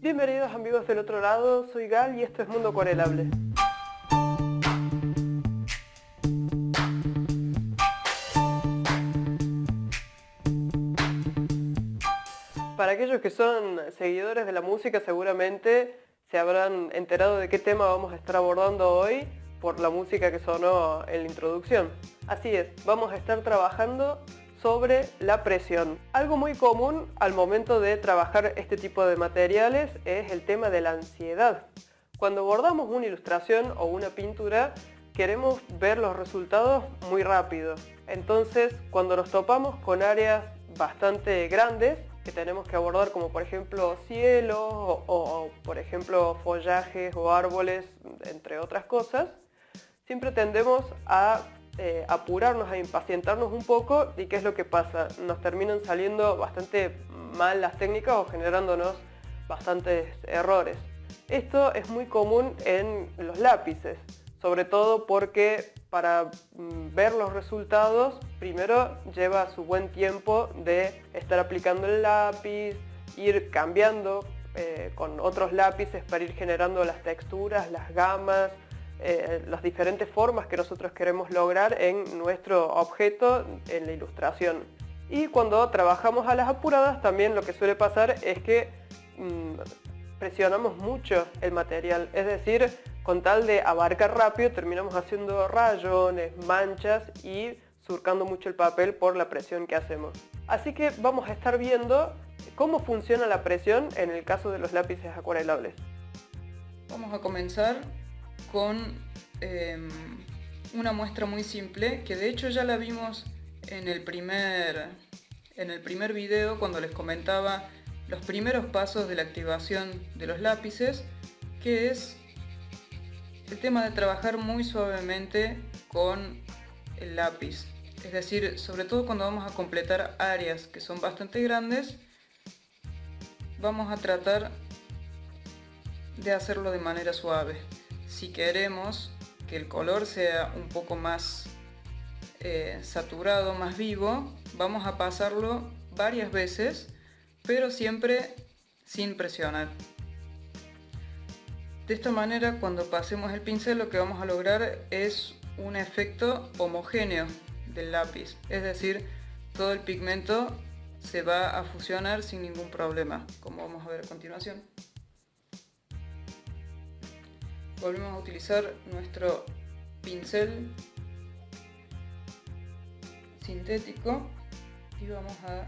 Bienvenidos amigos del otro lado, soy Gal y esto es Mundo Acuarelable. Para aquellos que son seguidores de la música seguramente se habrán enterado de qué tema vamos a estar abordando hoy por la música que sonó en la introducción. Así es, vamos a estar trabajando sobre la presión. Algo muy común al momento de trabajar este tipo de materiales es el tema de la ansiedad. Cuando abordamos una ilustración o una pintura, queremos ver los resultados muy rápido. Entonces, cuando nos topamos con áreas bastante grandes que tenemos que abordar, como por ejemplo cielos o por ejemplo follajes o árboles, entre otras cosas, siempre tendemos a apurarnos, a impacientarnos un poco. ¿Y qué es lo que pasa? Nos terminan saliendo bastante mal las técnicas o generándonos bastantes errores. Esto es muy común en los lápices, sobre todo porque para ver los resultados primero lleva su buen tiempo de estar aplicando el lápiz, ir cambiando con otros lápices para ir generando las texturas, las gamas, las diferentes formas que nosotros queremos lograr en nuestro objeto en la ilustración. Y cuando trabajamos a las apuradas también lo que suele pasar es que presionamos mucho el material, es decir, con tal de abarcar rápido terminamos haciendo rayones, manchas y surcando mucho el papel por la presión que hacemos. Así que vamos a estar viendo cómo funciona la presión en el caso de los lápices acuarelables. Vamos a comenzar con una muestra muy simple que de hecho ya la vimos en el primer video cuando les comentaba los primeros pasos de la activación de los lápices, que es el tema de trabajar muy suavemente con el lápiz. Es decir, sobre todo cuando vamos a completar áreas que son bastante grandes, vamos a tratar de hacerlo de manera suave. Si queremos que el color sea un poco más saturado, más vivo, vamos a pasarlo varias veces, pero siempre sin presionar. De esta manera, cuando pasemos el pincel, lo que vamos a lograr es un efecto homogéneo del lápiz, es decir, todo el pigmento se va a fusionar sin ningún problema, como vamos a ver a continuación. Volvemos a utilizar nuestro pincel sintético y vamos a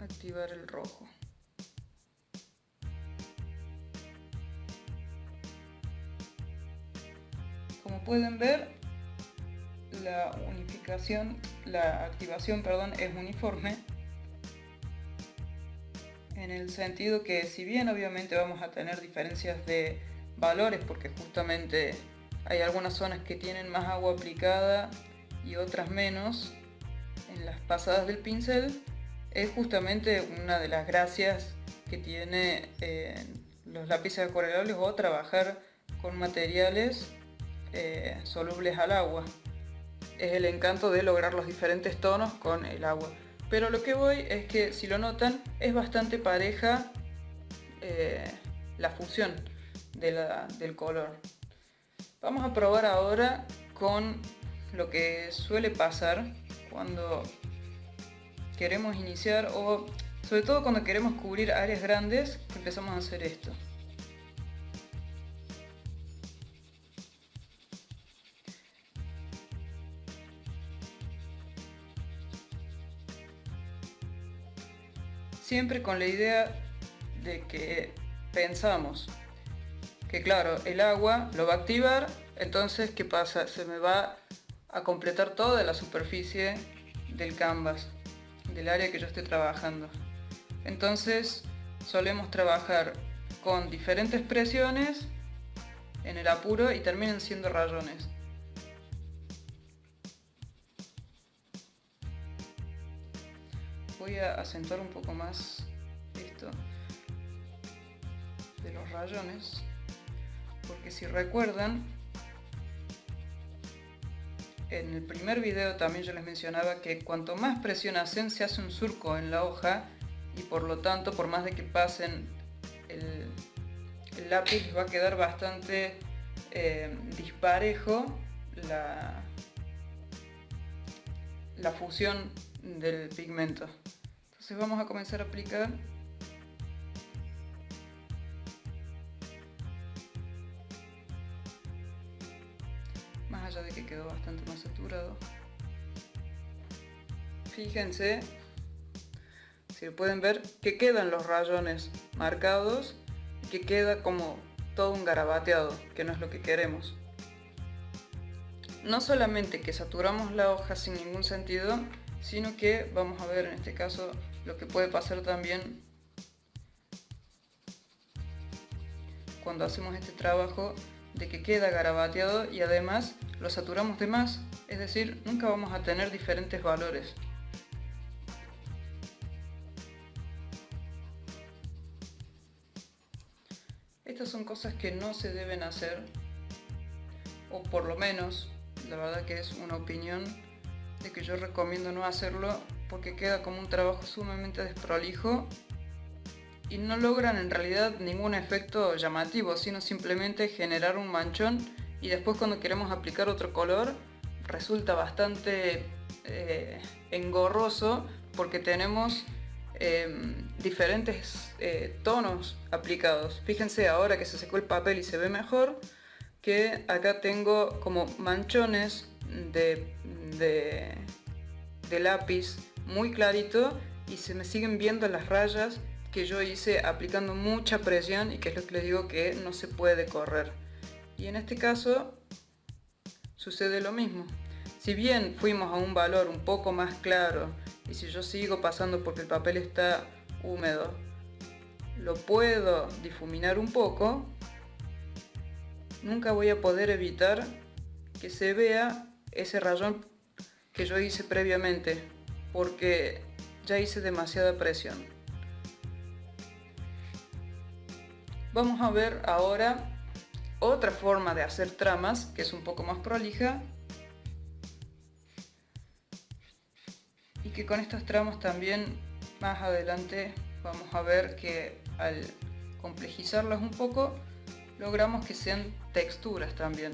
activar el rojo. Como pueden ver, la activación es uniforme, en el sentido que si bien obviamente vamos a tener diferencias de valores porque justamente hay algunas zonas que tienen más agua aplicada y otras menos en las pasadas del pincel, es justamente una de las gracias que tiene los lápices acuarelables o trabajar con materiales solubles al agua. Es el encanto de lograr los diferentes tonos con el agua. Pero lo que voy es que, si lo notan, es bastante pareja la fusión del color. Vamos a probar ahora con lo que suele pasar cuando queremos iniciar, o sobre todo cuando queremos cubrir áreas grandes, empezamos a hacer esto. Siempre con la idea de que pensamos que claro, el agua lo va a activar, entonces ¿qué pasa? Se me va a completar toda la superficie del canvas, del área que yo esté trabajando. Entonces solemos trabajar con diferentes presiones en el apuro y terminan siendo rayones. Voy a acentuar un poco más esto de los rayones, porque si recuerdan, en el primer video también yo les mencionaba que cuanto más presión hacen, se hace un surco en la hoja y por lo tanto, por más de que pasen el lápiz, va a quedar bastante disparejo la fusión del pigmento. Entonces vamos a comenzar a aplicar. Más allá de que quedó bastante más saturado. Fíjense, si lo pueden ver, que quedan los rayones marcados y que queda como todo un garabateado, que no es lo que queremos. No solamente que saturamos la hoja sin ningún sentido, sino que vamos a ver en este caso lo que puede pasar también cuando hacemos este trabajo de que queda garabateado y además lo saturamos de más, es decir, nunca vamos a tener diferentes valores. Estas son cosas que no se deben hacer, o por lo menos, la verdad que es una opinión de que yo recomiendo no hacerlo porque queda como un trabajo sumamente desprolijo y no logran en realidad ningún efecto llamativo, sino simplemente generar un manchón y después cuando queremos aplicar otro color resulta bastante engorroso porque tenemos diferentes tonos aplicados. Fíjense ahora que se secó el papel y se ve mejor que acá tengo como manchones de lápiz muy clarito y se me siguen viendo las rayas que yo hice aplicando mucha presión y que es lo que les digo que no se puede correr. Y en este caso sucede lo mismo. Si bien fuimos a un valor un poco más claro y si yo sigo pasando porque el papel está húmedo, lo puedo difuminar un poco, nunca voy a poder evitar que se vea ese rayón que yo hice previamente porque ya hice demasiada presión. Vamos a ver ahora otra forma de hacer tramas que es un poco más prolija y que con estas tramas también más adelante vamos a ver que al complejizarlas un poco logramos que sean texturas también.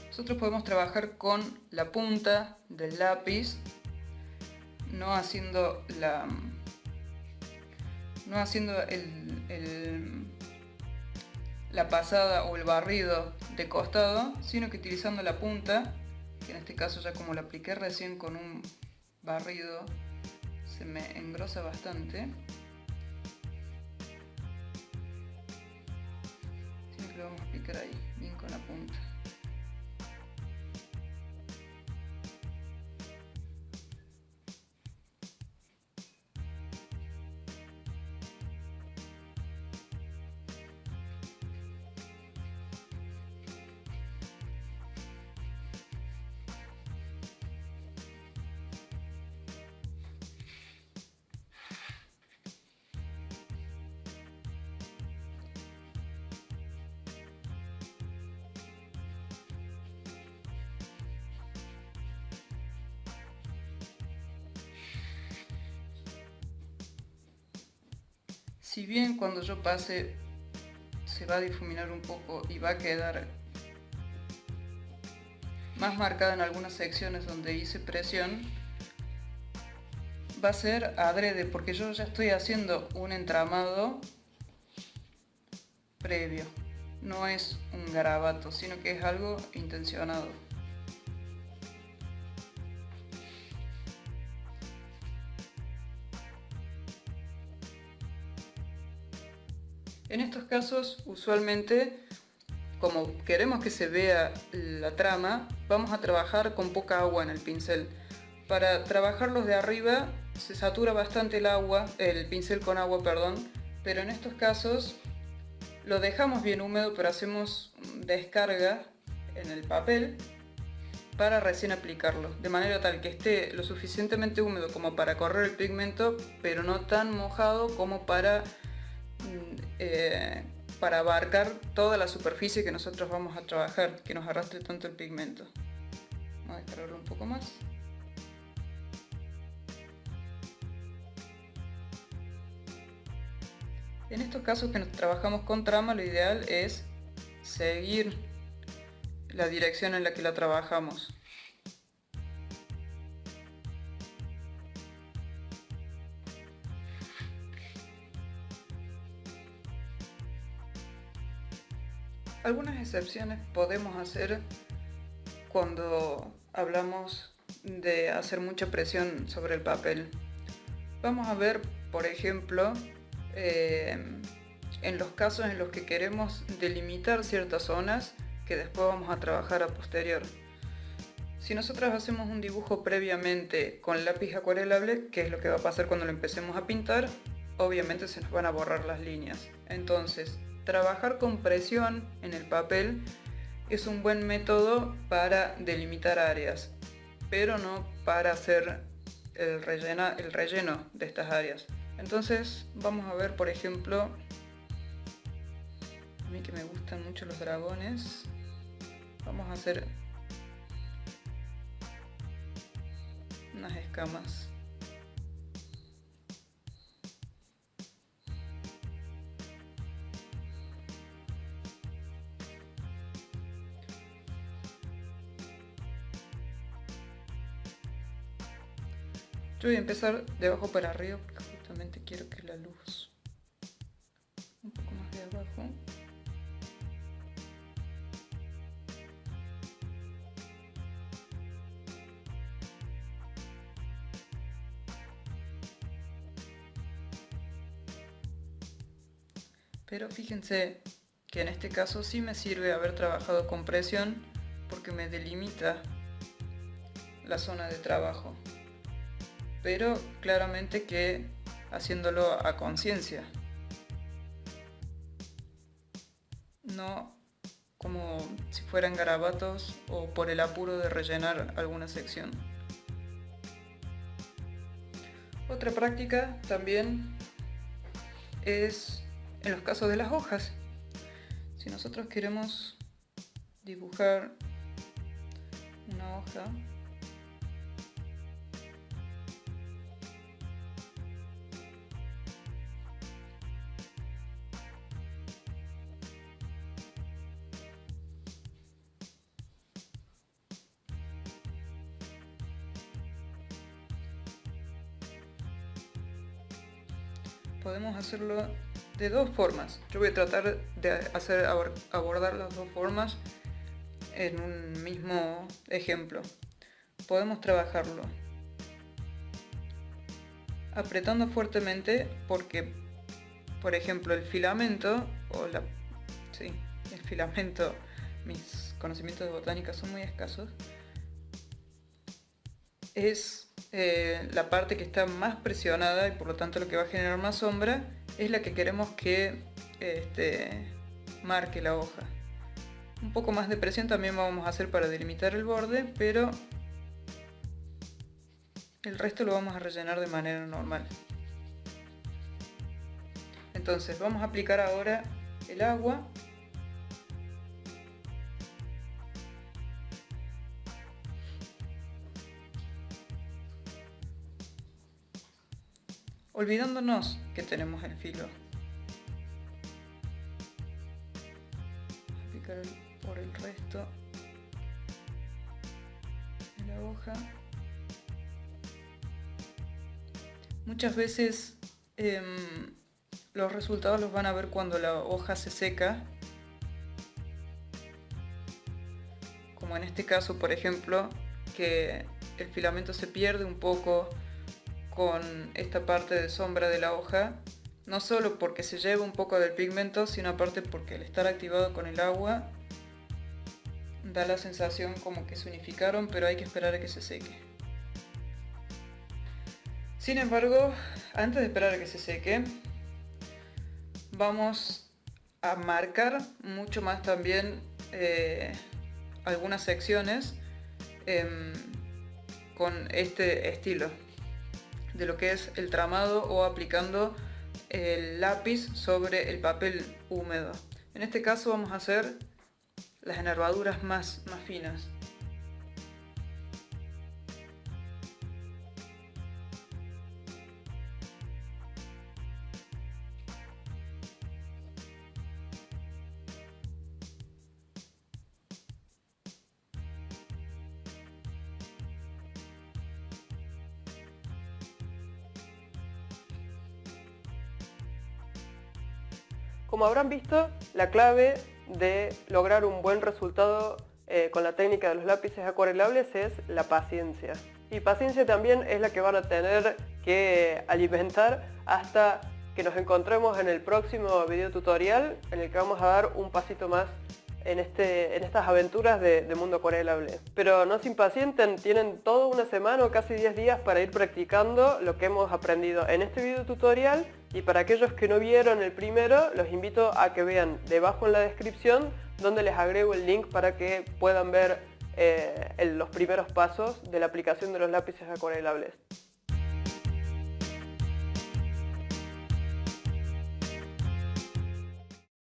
Nosotros podemos trabajar con la punta del lápiz, no haciendo la pasada o el barrido de costado, sino que utilizando la punta, que en este caso ya como la apliqué recién con un barrido, se me engrosa bastante. Sino que lo vamos a aplicar ahí, bien con la punta. Si bien cuando yo pase se va a difuminar un poco y va a quedar más marcada en algunas secciones donde hice presión, va a ser adrede porque yo ya estoy haciendo un entramado previo, no es un garabato, sino que es algo intencionado. En estos casos, usualmente, como queremos que se vea la trama, vamos a trabajar con poca agua en el pincel. Para trabajar los de arriba se satura bastante el pincel con agua, perdón, pero en estos casos lo dejamos bien húmedo, pero hacemos descarga en el papel para recién aplicarlo, de manera tal que esté lo suficientemente húmedo como para correr el pigmento, pero no tan mojado como para abarcar toda la superficie que nosotros vamos a trabajar, que nos arrastre tanto el pigmento. Vamos a descargarlo un poco más. En estos casos que trabajamos con trama, lo ideal es seguir la dirección en la que la trabajamos. Algunas excepciones podemos hacer cuando hablamos de hacer mucha presión sobre el papel. Vamos a ver, por ejemplo, en los casos en los que queremos delimitar ciertas zonas que después vamos a trabajar a posterior. Si nosotros hacemos un dibujo previamente con lápiz acuarelable, que es lo que va a pasar cuando lo empecemos a pintar, obviamente se nos van a borrar las líneas. Entonces, trabajar con presión en el papel es un buen método para delimitar áreas, pero no para hacer el relleno de estas áreas. Entonces vamos a ver, por ejemplo, a mí que me gustan mucho los dragones, vamos a hacer unas escamas. Yo voy a empezar de abajo para arriba porque justamente quiero que la luz un poco más de abajo. Pero fíjense que en este caso sí me sirve haber trabajado con presión porque me delimita la zona de trabajo. Pero claramente que haciéndolo a conciencia, no como si fueran garabatos o por el apuro de rellenar alguna sección. Otra práctica también es en los casos de las hojas. Si nosotros queremos dibujar una hoja, podemos hacerlo de dos formas. Yo voy a tratar de abordar las dos formas en un mismo ejemplo. Podemos trabajarlo apretando fuertemente porque, por ejemplo, el filamento el filamento, mis conocimientos de botánica son muy escasos, es la parte que está más presionada y por lo tanto lo que va a generar más sombra es la que queremos que marque la hoja. Un poco más de presión también vamos a hacer para delimitar el borde, pero el resto lo vamos a rellenar de manera normal. Entonces vamos a aplicar ahora el agua. Olvidándonos que tenemos el filo. Vamos a aplicar por el resto de la hoja. Muchas veces los resultados los van a ver cuando la hoja se seca. Como en este caso, por ejemplo, que el filamento se pierde un poco con esta parte de sombra de la hoja, no solo porque se lleva un poco del pigmento, sino aparte porque al estar activado con el agua da la sensación como que se unificaron, pero hay que esperar a que se seque. Sin embargo, antes de esperar a que se seque, vamos a marcar mucho más también algunas secciones con este estilo de lo que es el tramado o aplicando el lápiz sobre el papel húmedo. En este caso vamos a hacer las nervaduras más finas. Como habrán visto, la clave de lograr un buen resultado con la técnica de los lápices acuarelables es la paciencia. Y paciencia también es la que van a tener que alimentar hasta que nos encontremos en el próximo video tutorial, en el que vamos a dar un pasito más en estas aventuras de mundo acuarelable. Pero no se impacienten, tienen toda una semana o casi 10 días para ir practicando lo que hemos aprendido en este video tutorial, y para aquellos que no vieron el primero, los invito a que vean debajo en la descripción, donde les agrego el link para que puedan ver los primeros pasos de la aplicación de los lápices acuarelables.